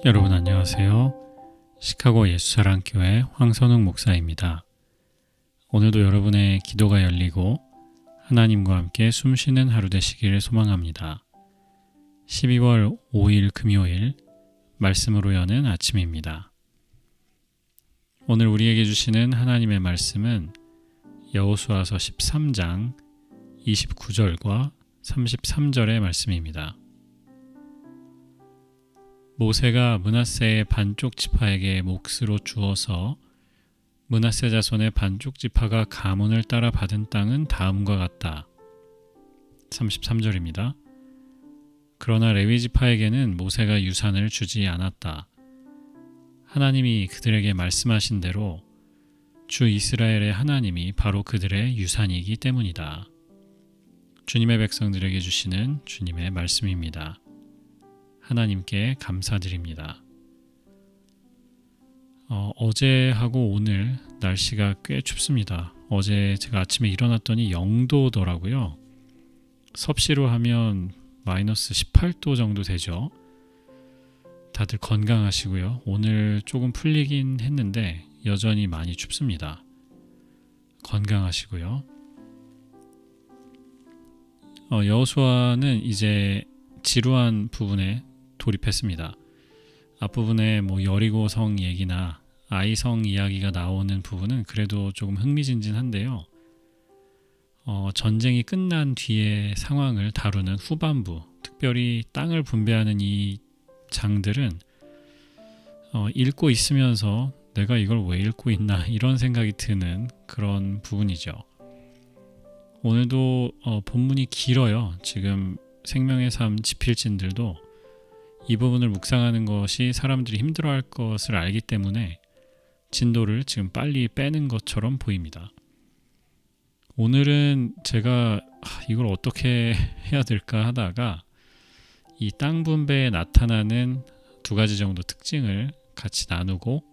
여러분 안녕하세요. 시카고 예수사랑교회 황선웅 목사입니다. 오늘도 여러분의 기도가 열리고 하나님과 함께 숨쉬는 하루 되시기를 소망합니다. 12월 5일 금요일 말씀으로 여는 아침입니다. 오늘 우리에게 주시는 하나님의 말씀은 여호수아서 13장 29절과 33절의 말씀입니다. 모세가 므낫세의 반쪽 지파에게 몫으로 주어서 므낫세 자손의 반쪽 지파가 가문을 따라 받은 땅은 다음과 같다. 33절입니다. 그러나 레위 지파에게는 모세가 유산을 주지 않았다. 하나님이 그들에게 말씀하신 대로 주 이스라엘의 하나님이 바로 그들의 유산이기 때문이다. 주님의 백성들에게 주시는 주님의 말씀입니다. 하나님께 감사드립니다. 어제하고 오늘 날씨가 꽤 춥습니다. 어제 제가 아침에 일어났더니 0도더라고요. 섭씨로 하면 마이너스 18도 정도 되죠. 다들 건강하시고요. 오늘 조금 풀리긴 했는데 여전히 많이 춥습니다. 건강하시고요. 여호수아는 이제 지루한 부분에 돌입했습니다. 앞부분에 여리고성 얘기나 아이성 이야기가 나오는 부분은 그래도 조금 흥미진진한데요. 전쟁이 끝난 뒤의 상황을 다루는 후반부, 특별히 땅을 분배하는 이 장들은 읽고 있으면서 내가 이걸 왜 읽고 있나 이런 생각이 드는 그런 부분이죠. 오늘도 본문이 길어요. 지금 생명의 삶 지필진들도 이 부분을 묵상하는 것이 사람들이 힘들어할 것을 알기 때문에 진도를 지금 빨리 빼는 것처럼 보입니다. 오늘은 제가 이걸 어떻게 해야 될까 하다가 이 땅 분배에 나타나는 두 가지 정도 특징을 같이 나누고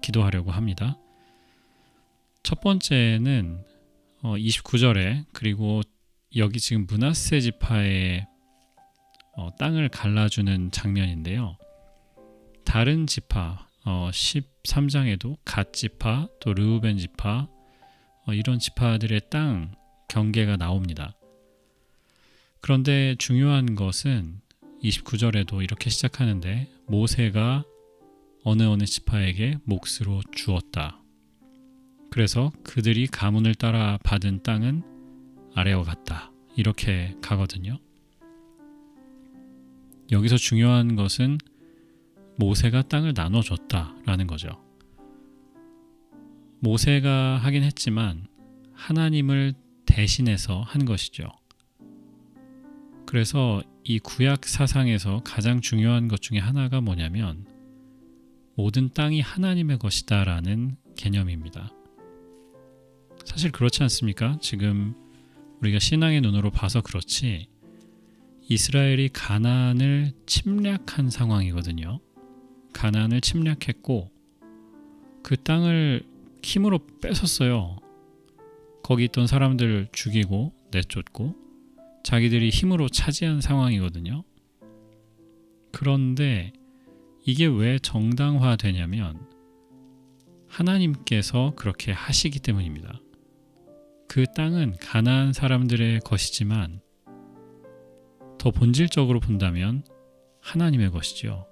기도하려고 합니다. 첫 번째는 29절에 그리고 여기 지금 므낫세 지파의 땅을 갈라주는 장면인데요. 다른 지파 13장에도 갓 지파 또 르우벤 지파 이런 지파들의 땅 경계가 나옵니다. 그런데 중요한 것은 29절에도 이렇게 시작하는데 모세가 어느 지파에게 몫으로 주었다. 그래서 그들이 가문을 따라 받은 땅은 아래와 같다. 이렇게 가거든요. 여기서 중요한 것은 모세가 땅을 나눠줬다라는 거죠. 모세가 하긴 했지만 하나님을 대신해서 한 것이죠. 그래서 이 구약 사상에서 가장 중요한 것 중에 하나가 뭐냐면 모든 땅이 하나님의 것이다라는 개념입니다. 사실 그렇지 않습니까? 지금 우리가 신앙의 눈으로 봐서 그렇지 이스라엘이 가나안을 침략한 상황이거든요. 가나안을 침략했고 그 땅을 힘으로 뺏었어요. 거기 있던 사람들 죽이고 내쫓고 자기들이 힘으로 차지한 상황이거든요. 그런데 이게 왜 정당화되냐면 하나님께서 그렇게 하시기 때문입니다. 그 땅은 가나안 사람들의 것이지만 더 본질적으로 본다면 하나님의 것이죠.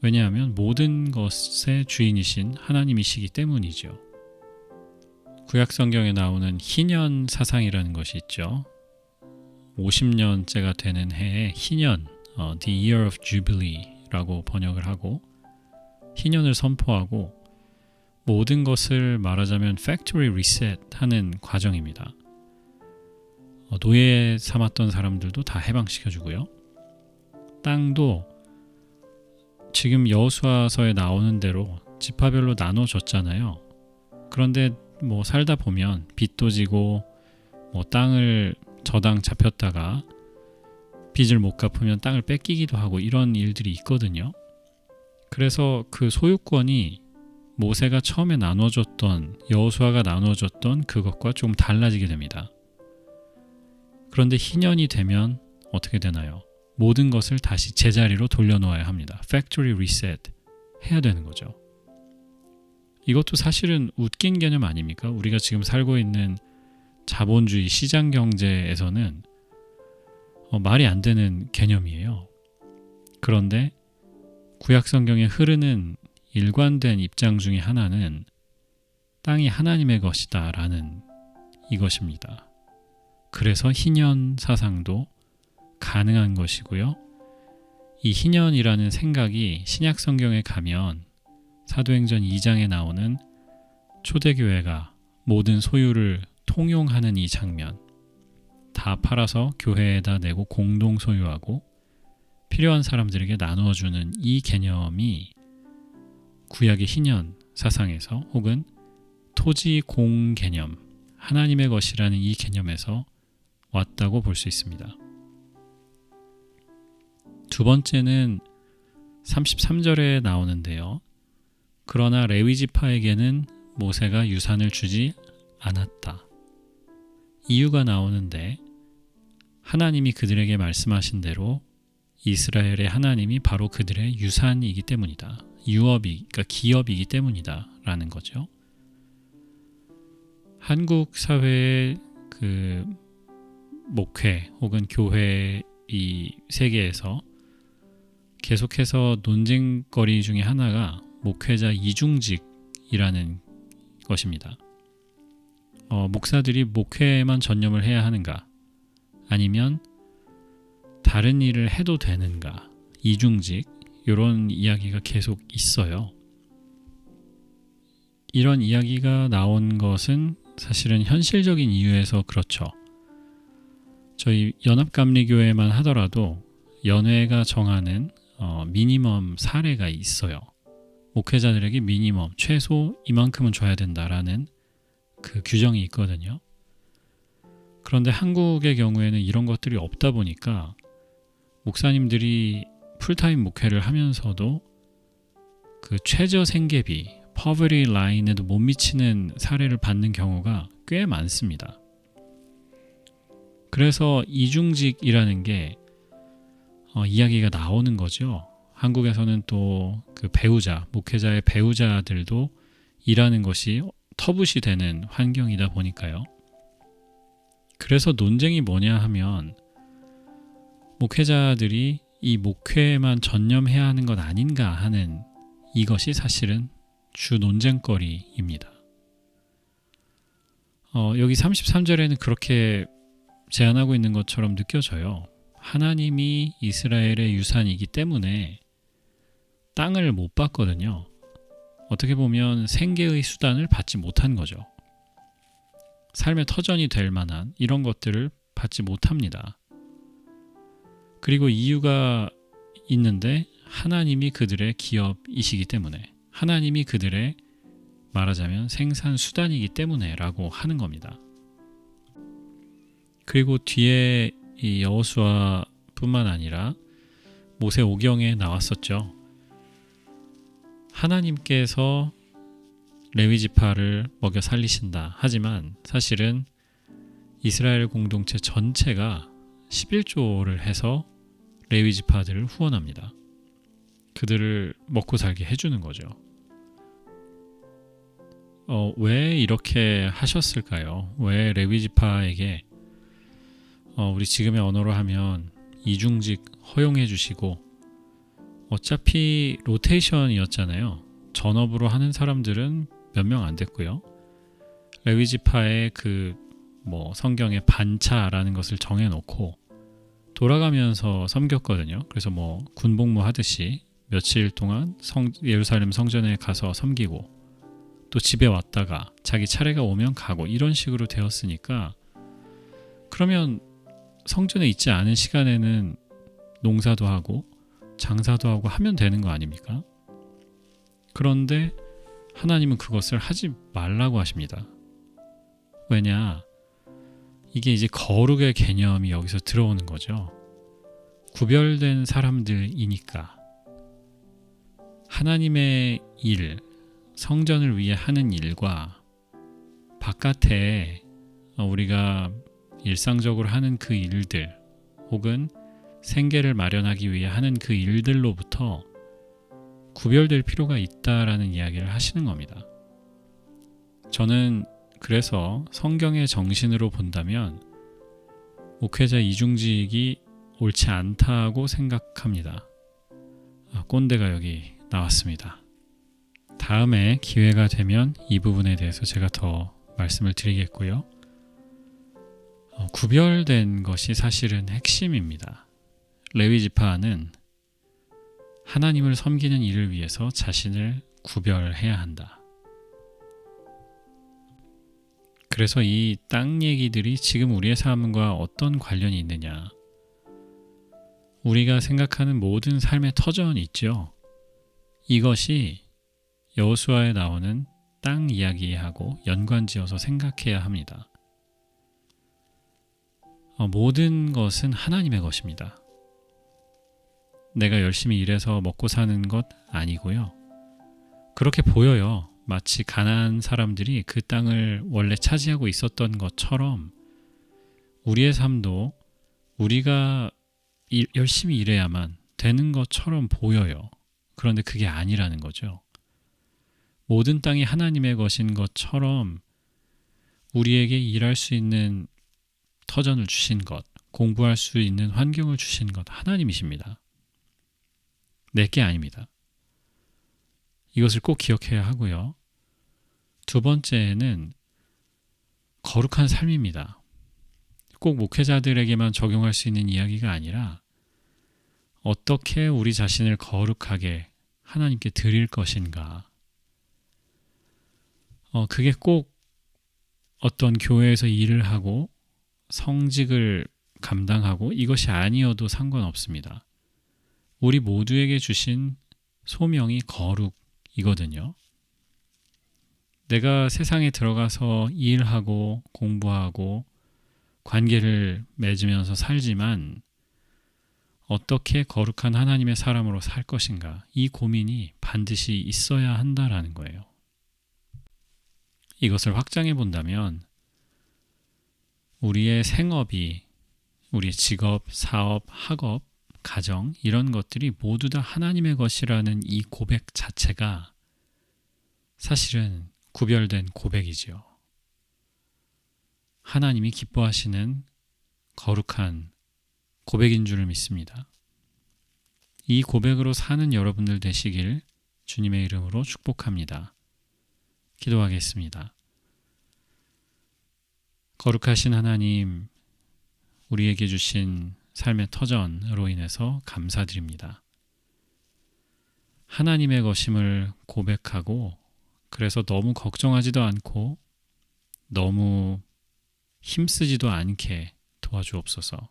왜냐하면 모든 것의 주인이신 하나님이시기 때문이죠. 구약 성경에 나오는 희년 사상이라는 것이 있죠. 50년째가 되는 해에 희년, The Year of Jubilee라고 번역을 하고 희년을 선포하고 모든 것을 말하자면 Factory Reset 하는 과정입니다. 노예 삼았던 사람들도 다 해방시켜주고요. 땅도 지금 여호수아서에 나오는 대로 지파별로 나눠줬잖아요. 그런데 살다 보면 빚도 지고 땅을 저당 잡혔다가 빚을 못 갚으면 땅을 뺏기기도 하고 이런 일들이 있거든요. 그래서 그 소유권이 모세가 처음에 나눠줬던 여호수아가 나눠줬던 그것과 좀 달라지게 됩니다. 그런데 희년이 되면 어떻게 되나요? 모든 것을 다시 제자리로 돌려놓아야 합니다. Factory reset 해야 되는 거죠. 이것도 사실은 웃긴 개념 아닙니까? 우리가 지금 살고 있는 자본주의 시장 경제에서는 말이 안 되는 개념이에요. 그런데 구약 성경에 흐르는 일관된 입장 중에 하나는 땅이 하나님의 것이다 라는 이것입니다. 그래서 희년 사상도 가능한 것이고요. 이 희년이라는 생각이 신약 성경에 가면 사도행전 2장에 나오는 초대교회가 모든 소유를 통용하는 이 장면, 다 팔아서 교회에다 내고 공동 소유하고 필요한 사람들에게 나누어주는 이 개념이 구약의 희년 사상에서 혹은 토지 공 개념, 하나님의 것이라는 이 개념에서 왔다고 볼 수 있습니다. 두 번째는 33절에 나오는데요. 그러나 레위 지파에게는 모세가 유산을 주지 않았다. 이유가 나오는데 하나님이 그들에게 말씀하신 대로 이스라엘의 하나님이 바로 그들의 유산이기 때문이다. 그러니까 기업이기 때문이다 라는 거죠. 한국 사회의 그 목회 혹은 교회 이 세계에서 계속해서 논쟁거리 중에 하나가 목회자 이중직이라는 것입니다. 목사들이 목회에만 전념을 해야 하는가? 아니면 다른 일을 해도 되는가? 이중직, 이런 이야기가 계속 있어요. 이런 이야기가 나온 것은 사실은 현실적인 이유에서 그렇죠. 저희 연합감리교회만 하더라도 연회가 정하는 미니멈 사례가 있어요. 목회자들에게 미니멈, 최소 이만큼은 줘야 된다라는 그 규정이 있거든요. 그런데 한국의 경우에는 이런 것들이 없다 보니까 목사님들이 풀타임 목회를 하면서도 그 최저 생계비, poverty line에도 못 미치는 사례를 받는 경우가 꽤 많습니다. 그래서 이중직이라는 게 이야기가 나오는 거죠. 한국에서는 또 그 배우자, 목회자의 배우자들도 일하는 것이 터부시 되는 환경이다 보니까요. 그래서 논쟁이 뭐냐 하면 목회자들이 이 목회에만 전념해야 하는 것 아닌가 하는 이것이 사실은 주 논쟁거리입니다. 여기 33절에는 그렇게 제안하고 있는 것처럼 느껴져요. 하나님이 이스라엘의 유산이기 때문에 땅을 못 받거든요. 어떻게 보면 생계의 수단을 받지 못한 거죠. 삶의 터전이 될 만한 이런 것들을 받지 못합니다. 그리고 이유가 있는데 하나님이 그들의 기업이시기 때문에, 하나님이 그들의 말하자면 생산 수단이기 때문에 라고 하는 겁니다. 그리고 뒤에 이 여호수아 뿐만 아니라 모세 오경에 나왔었죠. 하나님께서 레위 지파를 먹여 살리신다. 하지만 사실은 이스라엘 공동체 전체가 11조를 해서 레위 지파들을 후원합니다. 그들을 먹고 살게 해주는 거죠. 왜 이렇게 하셨을까요? 왜 레위 지파에게 우리 지금의 언어로 하면 이중직 허용해 주시고, 어차피 로테이션이었잖아요. 전업으로 하는 사람들은 몇 명 안 됐고요. 레위 지파의 성경의 반차라는 것을 정해놓고 돌아가면서 섬겼거든요. 그래서 군복무 하듯이 며칠 동안 예루살렘 성전에 가서 섬기고 또 집에 왔다가 자기 차례가 오면 가고 이런 식으로 되었으니까, 그러면 성전에 있지 않은 시간에는 농사도 하고 장사도 하고 하면 되는 거 아닙니까? 그런데 하나님은 그것을 하지 말라고 하십니다. 왜냐? 이게 이제 거룩의 개념이 여기서 들어오는 거죠. 구별된 사람들이니까 하나님의 일, 성전을 위해 하는 일과 바깥에 우리가 일상적으로 하는 그 일들, 혹은 생계를 마련하기 위해 하는 그 일들로부터 구별될 필요가 있다라는 이야기를 하시는 겁니다. 저는 그래서 성경의 정신으로 본다면 목회자 이중직이 옳지 않다고 생각합니다. 꼰대가 여기 나왔습니다. 다음에 기회가 되면 이 부분에 대해서 제가 더 말씀을 드리겠고요. 구별된 것이 사실은 핵심입니다. 레위 지파는 하나님을 섬기는 일을 위해서 자신을 구별해야 한다. 그래서 이 땅 얘기들이 지금 우리의 삶과 어떤 관련이 있느냐? 우리가 생각하는 모든 삶의 터전이 있죠. 이것이 여호수아에 나오는 땅 이야기하고 연관지어서 생각해야 합니다. 모든 것은 하나님의 것입니다. 내가 열심히 일해서 먹고 사는 것 아니고요. 그렇게 보여요. 마치 가나안 사람들이 그 땅을 원래 차지하고 있었던 것처럼 우리의 삶도 우리가 열심히 일해야만 되는 것처럼 보여요. 그런데 그게 아니라는 거죠. 모든 땅이 하나님의 것인 것처럼 우리에게 일할 수 있는 터전을 주신 것, 공부할 수 있는 환경을 주신 것 하나님이십니다. 내게 아닙니다. 이것을 꼭 기억해야 하고요. 두 번째는 거룩한 삶입니다. 꼭 목회자들에게만 적용할 수 있는 이야기가 아니라 어떻게 우리 자신을 거룩하게 하나님께 드릴 것인가. 그게 꼭 어떤 교회에서 일을 하고 성직을 감당하고 이것이 아니어도 상관없습니다. 우리 모두에게 주신 소명이 거룩이거든요. 내가 세상에 들어가서 일하고 공부하고 관계를 맺으면서 살지만 어떻게 거룩한 하나님의 사람으로 살 것인가, 이 고민이 반드시 있어야 한다라는 거예요. 이것을 확장해 본다면 우리의 생업이, 우리의 직업, 사업, 학업, 가정 이런 것들이 모두 다 하나님의 것이라는 이 고백 자체가 사실은 구별된 고백이지요. 하나님이 기뻐하시는 거룩한 고백인 줄 믿습니다. 이 고백으로 사는 여러분들 되시길 주님의 이름으로 축복합니다. 기도하겠습니다. 거룩하신 하나님, 우리에게 주신 삶의 터전으로 인해서 감사드립니다. 하나님의 것임을 고백하고 그래서 너무 걱정하지도 않고 너무 힘쓰지도 않게 도와주옵소서.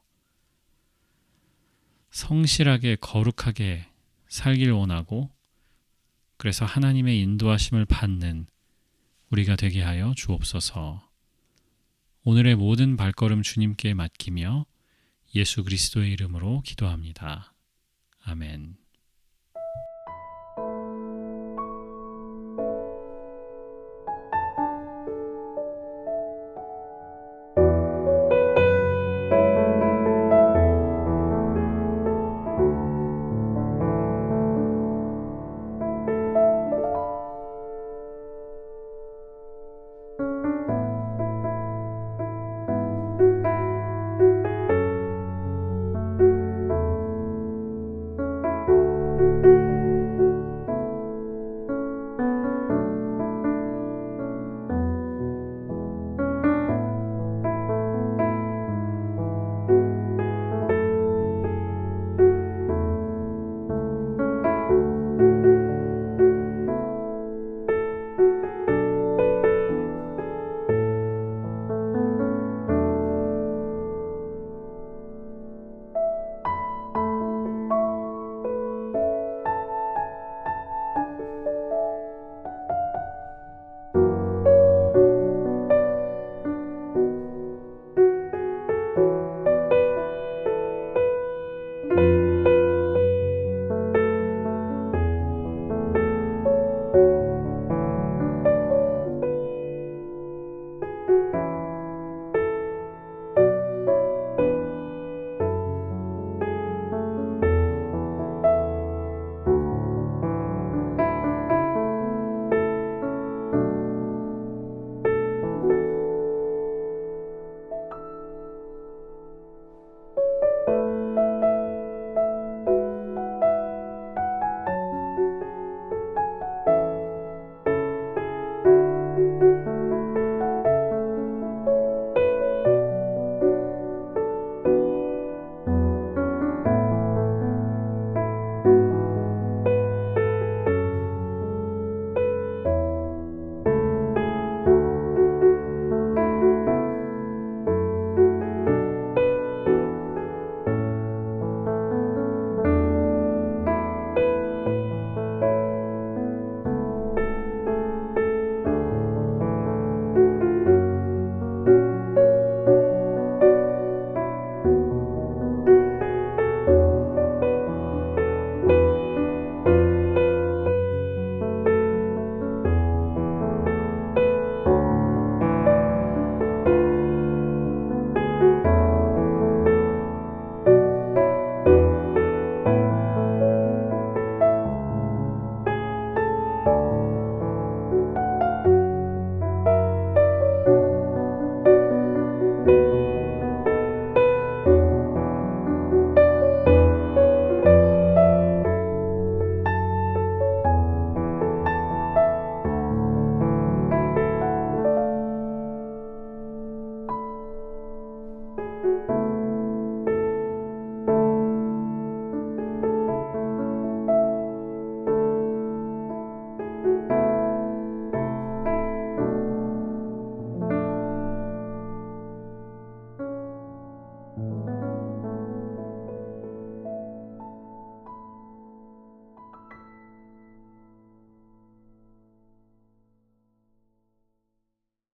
성실하게 거룩하게 살길 원하고 그래서 하나님의 인도하심을 받는 우리가 되게 하여 주옵소서. 오늘의 모든 발걸음 주님께 맡기며 예수 그리스도의 이름으로 기도합니다. 아멘.